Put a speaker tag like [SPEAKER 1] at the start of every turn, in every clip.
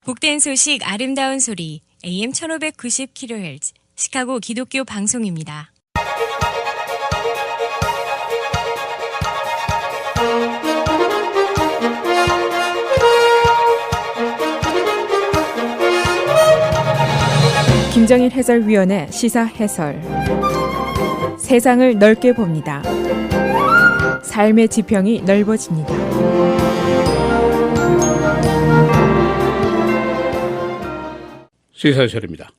[SPEAKER 1] 복된 소식 아름다운 소리 AM 1590kHz 시카고 기독교 방송입니다.
[SPEAKER 2] 김정일 해설위원의 시사 해설. 세상을 넓게 봅니다. 삶의 지평이 넓어집니다.
[SPEAKER 3] 시사해설입니다.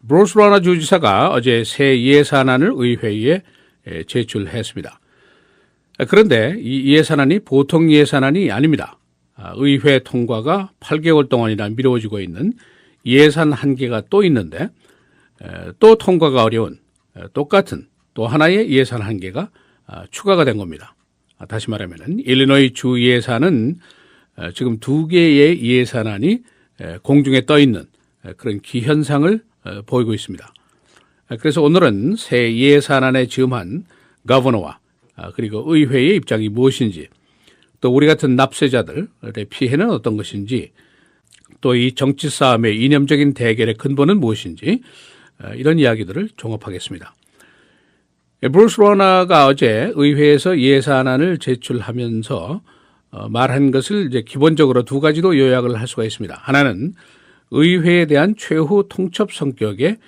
[SPEAKER 3] 브루스 라나 주지사가 어제 새 예산안을 의회에 제출했습니다. 그런데 이 예산안이 보통 예산안이 아닙니다. 의회 통과가 8개월 동안이나 미뤄지고 있는 예산 한계가 또 있는데 또 통과가 어려운 똑같은 또 하나의 예산 한계가 추가가 된 겁니다. 다시 말하면 일리노이 주 예산은 지금 두 개의 예산안이 공중에 떠 있는 그런 기현상을 보이고 있습니다. 그래서 오늘은 새 예산안에 즈음한 거버너와 그리고 의회의 입장이 무엇인지, 또 우리 같은 납세자들의 피해는 어떤 것인지, 또 이 정치 싸움의 이념적인 대결의 근본은 무엇인지, 이런 이야기들을 종합하겠습니다. 브루스 라나가 어제 의회에서 예산안을 제출하면서 말한 것을 이제 기본적으로 두 가지로 요약을 할 수가 있습니다. 하나는 의회에 대한 최후 통첩 성격의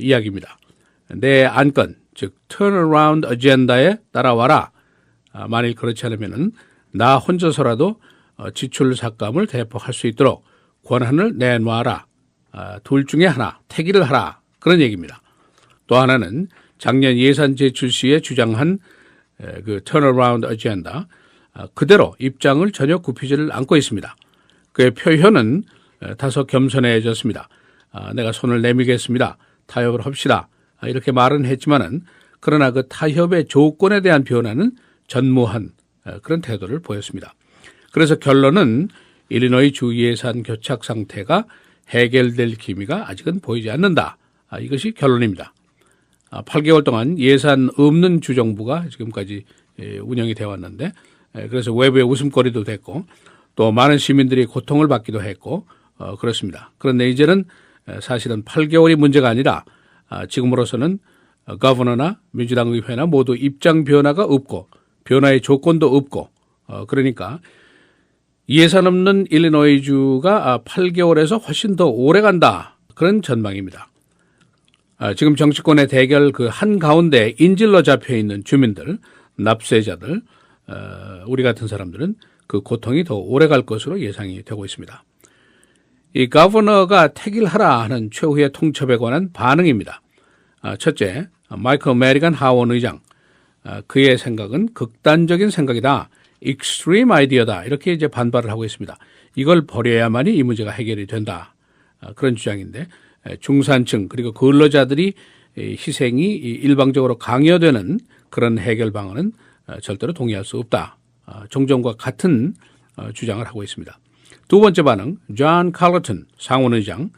[SPEAKER 3] 이야기입니다. 내 안건, 즉 턴어라운드 어젠다에 따라와라. 만일 그렇지 않으면 나 혼자서라도 지출 삭감을 대폭할 수 있도록 권한을 내놔라. 둘 중에 하나, 택일을 하라. 그런 얘기입니다. 또 하나는 작년 예산 제출 시에 주장한 그 턴어라운드 어젠다, 그대로 입장을 전혀 굽히지를 않고 있습니다. 그의 표현은 다소 겸손해졌습니다. 내가 손을 내밀겠습니다. 타협을 합시다. 이렇게 말은 했지만은 그러나 그 타협의 조건에 대한 변화는 전무한 그런 태도를 보였습니다. 그래서 결론은 일리노이 주 예산 교착 상태가 해결될 기미가 아직은 보이지 않는다. 이것이 결론입니다. 8개월 동안 예산 없는 주정부가 지금까지 운영이 되어 왔는데, 그래서 외부의 웃음거리도 됐고 또 많은 시민들이 고통을 받기도 했고 그렇습니다. 그런데 이제는 사실은 8개월이 문제가 아니라 지금으로서는 거버너나 민주당 의회나 모두 입장 변화가 없고 변화의 조건도 없고, 그러니까 예산 없는 일리노이주가 8개월에서 훨씬 더 오래 간다, 그런 전망입니다. 지금 정치권의 대결 그 한가운데 인질로 잡혀있는 주민들, 납세자들, 우리 같은 사람들은 그 고통이 더 오래 갈 것으로 예상이 되고 있습니다. 이 거버너가 택일하라 하는 최후의 통첩에 관한 반응입니다. 첫째, 마이클 메리건 하원 의장, 그의 생각은 극단적인 생각이다, 익스트림 아이디어다, 이렇게 이제 반발을 하고 있습니다. 이걸 버려야만이 이 문제가 해결이 된다, 그런 주장인데, 중산층 그리고 근로자들이 희생이 일방적으로 강요되는 그런 해결 방안은 절대로 동의할 수 없다, 종전과 같은 주장을 하고 있습니다. 두 번째 반응, 존 칼러튼 상원의장,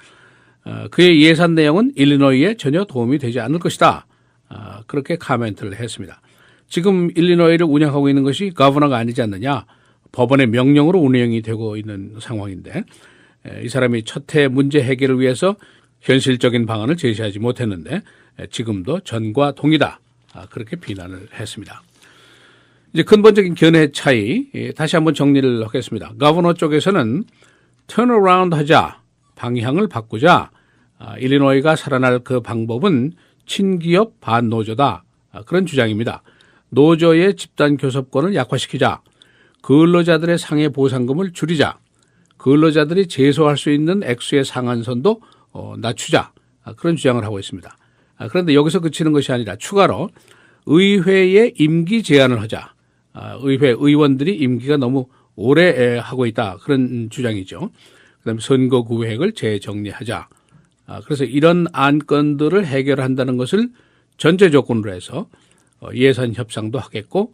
[SPEAKER 3] 그의 예산 내용은 일리노이에 전혀 도움이 되지 않을 것이다, 그렇게 코멘트를 했습니다. 지금 일리노이를 운영하고 있는 것이 거버너가 아니지 않느냐, 법원의 명령으로 운영이 되고 있는 상황인데, 이 사람이 첫해 문제 해결을 위해서 현실적인 방안을 제시하지 못했는데 지금도 전과 동이다, 그렇게 비난을 했습니다. 이제 근본적인 견해 차이 다시 한번 정리를 하겠습니다. 거버너 쪽에서는 턴어라운드 하자, 방향을 바꾸자, 일리노이가 살아날 그 방법은 친기업 반노조다, 그런 주장입니다. 노조의 집단 교섭권을 약화시키자, 근로자들의 상해 보상금을 줄이자, 근로자들이 제소할 수 있는 액수의 상한선도 낮추자, 그런 주장을 하고 있습니다. 그런데 여기서 그치는 것이 아니라 추가로 의회에 임기 제한을 하자, 의회 의원들이 임기가 너무 오래 하고 있다, 그런 주장이죠. 그다음에 선거구획을 재정리하자. 그래서 이런 안건들을 해결한다는 것을 전제 조건으로 해서 예산 협상도 하겠고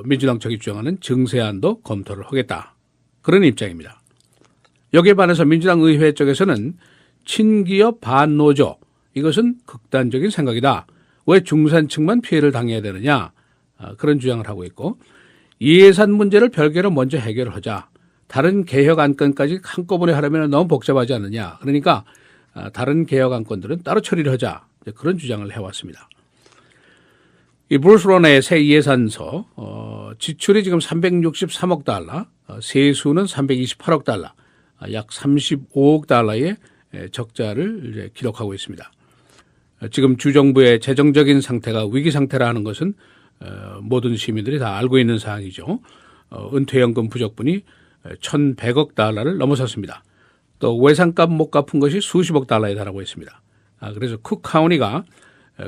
[SPEAKER 3] 민주당 쪽이 주장하는 증세안도 검토를 하겠다, 그런 입장입니다. 여기에 반해서 민주당 의회 쪽에서는 친기업 반노조, 이것은 극단적인 생각이다. 왜 중산층만 피해를 당해야 되느냐, 그런 주장을 하고 있고, 예산 문제를 별개로 먼저 해결을 하자. 다른 개혁 안건까지 한꺼번에 하려면 너무 복잡하지 않느냐. 그러니까 다른 개혁 안건들은 따로 처리를 하자. 그런 주장을 해왔습니다. 이 브루스 로너의 새 예산서 지출이 지금 363억 달러, 세수는 328억 달러, 약 35억 달러의 적자를 이제 기록하고 있습니다. 지금 주정부의 재정적인 상태가 위기 상태라는 것은 모든 시민들이 다 알고 있는 사항이죠. 은퇴연금 부족분이 1,100억 달러를 넘어섰습니다. 또 외상값 못 갚은 것이 수십억 달러에 달하고 있습니다. 그래서 쿡 카운티가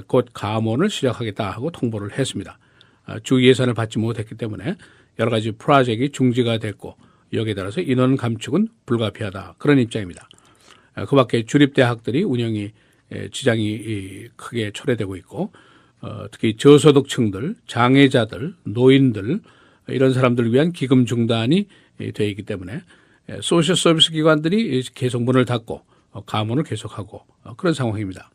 [SPEAKER 3] 곧 감원을 시작하겠다 하고 통보를 했습니다. 주 예산을 받지 못했기 때문에 여러 가지 프로젝트가 중지가 됐고 여기에 따라서 인원 감축은 불가피하다. 그런 입장입니다. 그 밖에 주립대학들이 운영이 지장이 크게 초래되고 있고 특히 저소득층들, 장애자들, 노인들 이런 사람들을 위한 기금 중단이 되어 있기 때문에 소셜 서비스 기관들이 계속 문을 닫고 감원을 계속하고 그런 상황입니다.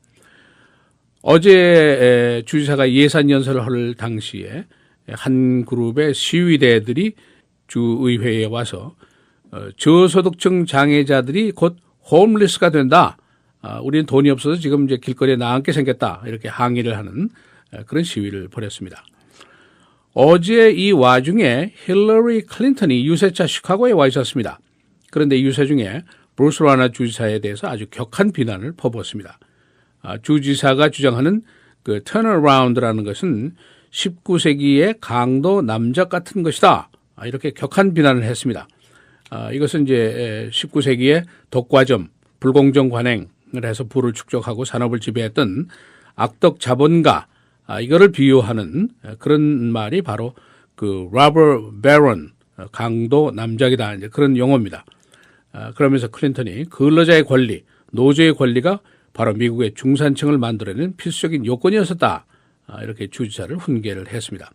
[SPEAKER 3] 어제 주지사가 예산 연설을 할 당시에 한 그룹의 시위대들이 주의회에 와서 저소득층 장애자들이 곧 홈리스가 된다. 우리는 돈이 없어서 지금 이제 길거리에 나앉게 생겼다. 이렇게 항의를 하는 그런 시위를 벌였습니다. 어제 이 와중에 힐러리 클린턴이 유세차 시카고에 와 있었습니다. 그런데 유세 중에 브루스 로너 주지사에 대해서 아주 격한 비난을 퍼부었습니다. 주지사가 주장하는 그 턴어라운드라는 것은 19세기의 강도 남작 같은 것이다. 이렇게 격한 비난을 했습니다. 이것은 이제 19세기의 독과점, 불공정 관행을 해서 부를 축적하고 산업을 지배했던 악덕 자본가, 이거를 비유하는 그런 말이 바로 그 로버 베런, 강도 남작이다. 이제 그런 용어입니다. 그러면서 클린턴이 근로자의 권리, 노조의 권리가 바로 미국의 중산층을 만들어내는 필수적인 요건이었었다. 이렇게 주지사를 훈계를 했습니다.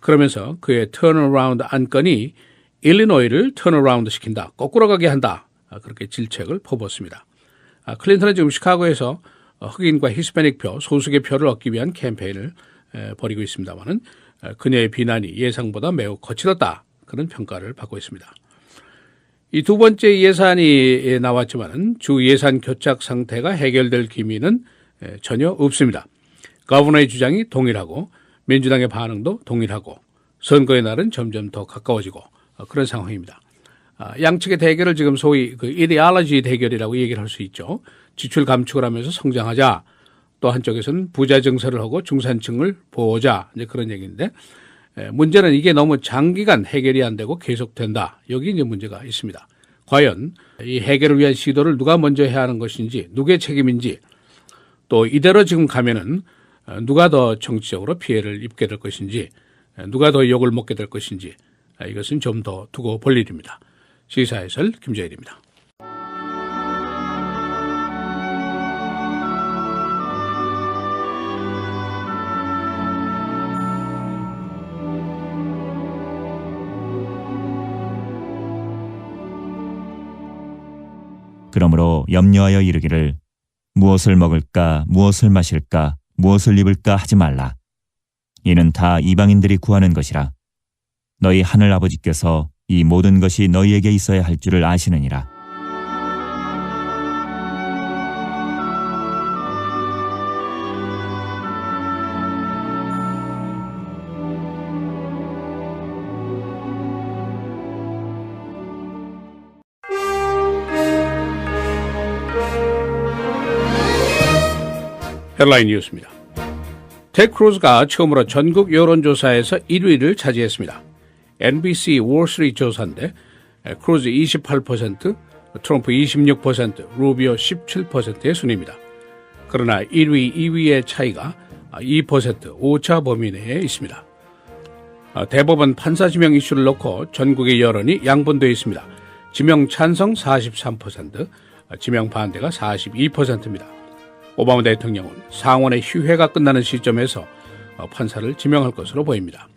[SPEAKER 3] 그러면서 그의 턴어라운드 안건이 일리노이를 턴어라운드 시킨다. 거꾸로 가게 한다. 그렇게 질책을 퍼부었습니다. 클린턴은 지금 시카고에서 흑인과 히스패닉 표, 소수의 표를 얻기 위한 캠페인을 벌이고 있습니다만은 그녀의 비난이 예상보다 매우 거칠었다. 그런 평가를 받고 있습니다. 이 두 번째 예산이 나왔지만은 주 예산 교착 상태가 해결될 기미는 전혀 없습니다. 거버너의 주장이 동일하고 민주당의 반응도 동일하고 선거의 날은 점점 더 가까워지고 그런 상황입니다. 양측의 대결을 지금 소위 그 이데올로지 대결이라고 얘기를 할 수 있죠. 지출 감축을 하면서 성장하자. 또 한쪽에서는 부자 증세를 하고 중산층을 보호하자. 이제 그런 얘기인데 문제는 이게 너무 장기간 해결이 안 되고 계속된다. 여기 이제 문제가 있습니다. 과연 이 해결을 위한 시도를 누가 먼저 해야 하는 것인지, 누구의 책임인지, 또 이대로 지금 가면은 누가 더 정치적으로 피해를 입게 될 것인지, 누가 더 욕을 먹게 될 것인지, 이것은 좀 더 두고 볼 일입니다. 시사해설 김재일입니다.
[SPEAKER 4] 그러므로 염려하여 이르기를 무엇을 먹을까 무엇을 마실까 무엇을 입을까 하지 말라. 이는 다 이방인들이 구하는 것이라. 너희 하늘 아버지께서 이 모든 것이 너희에게 있어야 할 줄을 아시느니라.
[SPEAKER 3] 헤드라인 뉴스입니다. 텍 크루즈가 처음으로 전국 여론조사에서 1위를 차지했습니다. NBC 월스트리트 조사인데 크루즈 28%, 트럼프 26%, 루비오 17%의 순위입니다. 그러나 1위, 2위의 차이가 2% 오차 범위 내에 있습니다. 대법원 판사 지명 이슈를 놓고 전국의 여론이 양분되어 있습니다. 지명 찬성 43%, 지명 반대가 42%입니다. 오바마 대통령은 상원의 휴회가 끝나는 시점에서 판사를 지명할 것으로 보입니다.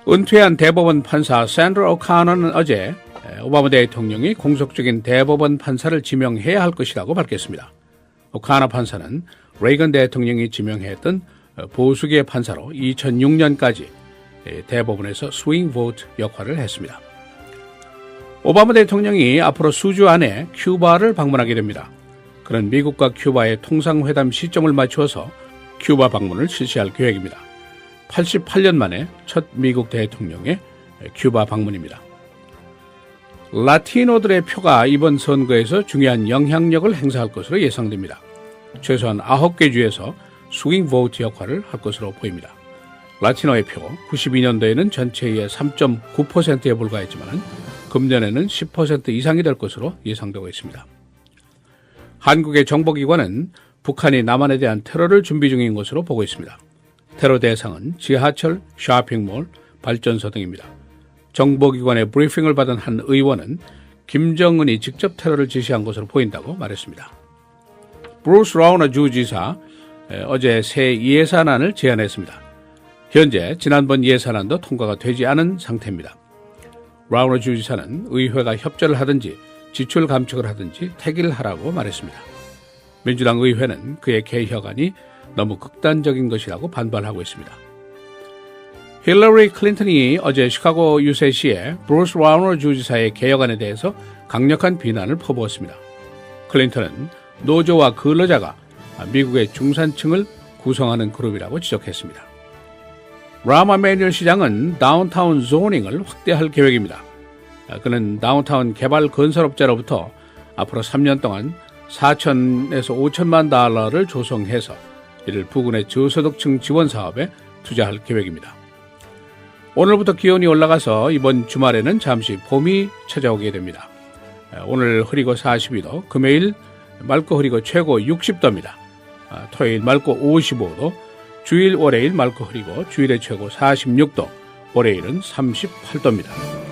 [SPEAKER 3] 은퇴한 대법원 판사 샌드라 오카너는 어제 오바마 대통령이 공속적인 대법원 판사를 지명해야 할 것이라고 밝혔습니다. 오카너 판사는 레이건 대통령이 지명했던 보수계 판사로 2006년까지 대법원에서 스윙 보트 역할을 했습니다. 오바마 대통령이 앞으로 수주 안에 큐바를 방문하게 됩니다. 그는 미국과 큐바의 통상회담 시점을 맞추어서 큐바 방문을 실시할 계획입니다. 88년 만에 첫 미국 대통령의 큐바 방문입니다. 라티노들의 표가 이번 선거에서 중요한 영향력을 행사할 것으로 예상됩니다. 최소한 9개 주에서 스윙 보트 역할을 할 것으로 보입니다. 라티노의 표, 92년도에는 전체의 3.9%에 불과했지만 금년에는 10% 이상이 될 것으로 예상되고 있습니다. 한국의 정보기관은 북한이 남한에 대한 테러를 준비 중인 것으로 보고 있습니다. 테러 대상은 지하철, 쇼핑몰, 발전소 등입니다. 정보기관의 브리핑을 받은 한 의원은 김정은이 직접 테러를 지시한 것으로 보인다고 말했습니다. 브루스 라우너 주지사 어제 새 예산안을 제안했습니다. 현재 지난번 예산안도 통과가 되지 않은 상태입니다. 라우너 주지사는 의회가 협조를 하든지 지출 감축을 하든지 택일 하라고 말했습니다. 민주당 의회는 그의 개혁안이 너무 극단적인 것이라고 반발하고 있습니다. 힐러리 클린턴이 어제 시카고 유세시에 브루스 라우너 주지사의 개혁안에 대해서 강력한 비난을 퍼부었습니다. 클린턴은 노조와 근로자가 미국의 중산층을 구성하는 그룹이라고 지적했습니다. 라마 매뉴얼 시장은 다운타운 조닝을 확대할 계획입니다. 그는 다운타운 개발 건설업자로부터 앞으로 3년 동안 4천에서 5천만 달러를 조성해서 이를 부근의 저소득층 지원 사업에 투자할 계획입니다. 오늘부터 기온이 올라가서 이번 주말에는 잠시 봄이 찾아오게 됩니다. 오늘 흐리고 42도, 금요일 맑고 흐리고 최고 60도입니다. 토요일 맑고 55도, 주일 월요일 맑고 흐리고 주일의 최고 46도, 월요일은 38도입니다.